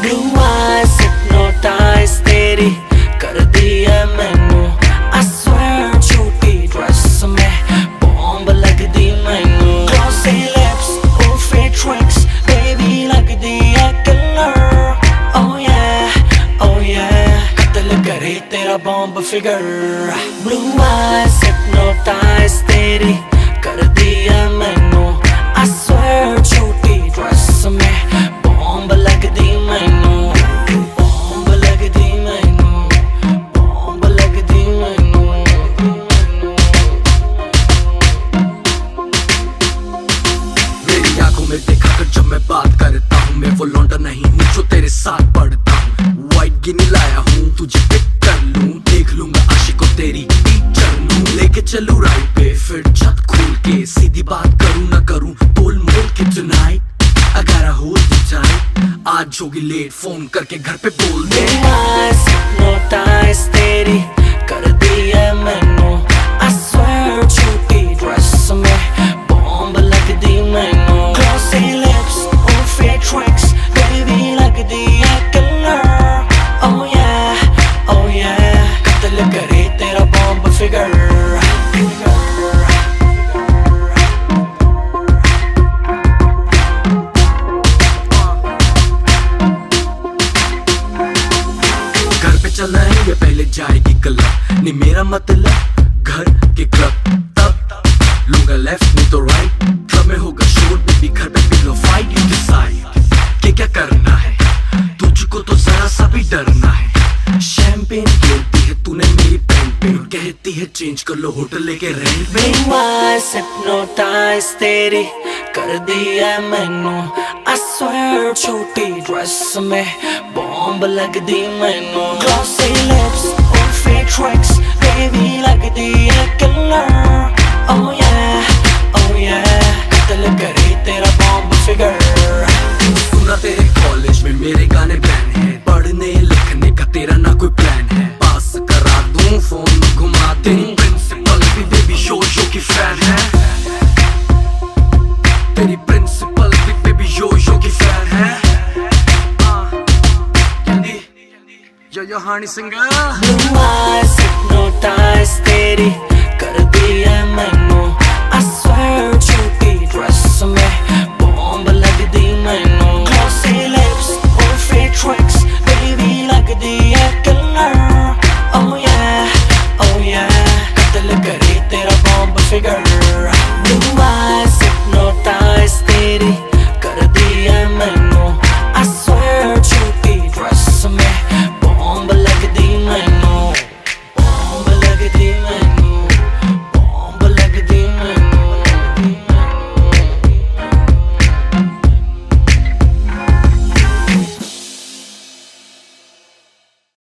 Blue eyes hypnotize तेरी कर दिया मैनू I swear छोटी ड्रेस में बॉम्ब लगदी मैनू Glossy lips और fake tricks baby लगदी है killer Oh yeah कत्ल करे तेरा bomb figure Blue eyes hypnotize तेरी कर दिया मैनू I swear छोटी ड्रेस में बॉम्ब लगदी मैनू बॉम्ब लगदी मैनू बॉम्ब लगदी मैनू मेरी आंखों में देखा कर जब मैं बात करता हूँ मैं वो लौंडा नहीं हूँ जो तेरे साथ पढ़ता हूँ वाइट गिनी लाया हूँ तुझे पिक कर लूँ देख लूंगा आशिकों तेरी टीचर लूँ लेके चलूँ राइट पे फिर छत खोल के सीधी बात करूँ ना करूँ तोल मोल के tonight I gotta hold you tight आज होगी लेट फोन करके घर पे बोल दे Blue eyes hypnotize तेरी कर दिया मैनू I swear छोटी ड्रेस में बॉम्ब लगदी मैनू Glossy lips और fake tricks baby लगदी है killer Oh yeah कत्ल करे तेरा बॉम्ब फिगर चलना है या पहले जाएगी क्लब नहीं मेरा मतलब घर के क्लब तब लूंगा लेफ्ट नहीं तो राइट क्लब में होगा शोर बेबी घर पे पिलो फाइट यू डिसाइड कि क्या करना है तुझको तो जरा सा भी डरना है शैंपेन गिरती है तूने मेरी पैंट पे कहती है चेंज कर लो होटल लेके रेंट पे Blue eyes hypnotize तेरी कर दिया मैनू I swear छोटी ड्रेस में बॉम्ब लगदी मैनू Glossy lips और fake tricks baby लगदी है killer Oh yeah कत्ल करे तेरा बॉम्ब फिगर सुना तेरे कॉलेज में मेरे गाने बैन है पढ़ने लिखने का तेरा ना कोई प्लान है पास करा दूं फोन घुमा दूं प्रिंसिपल भी बेबी शो की फैन है तेरी प्रिंसिपल भी बेबी शो की फैन है यो हानी सिंगर Blue eyes hypnotize तेरी कर दिया मैनू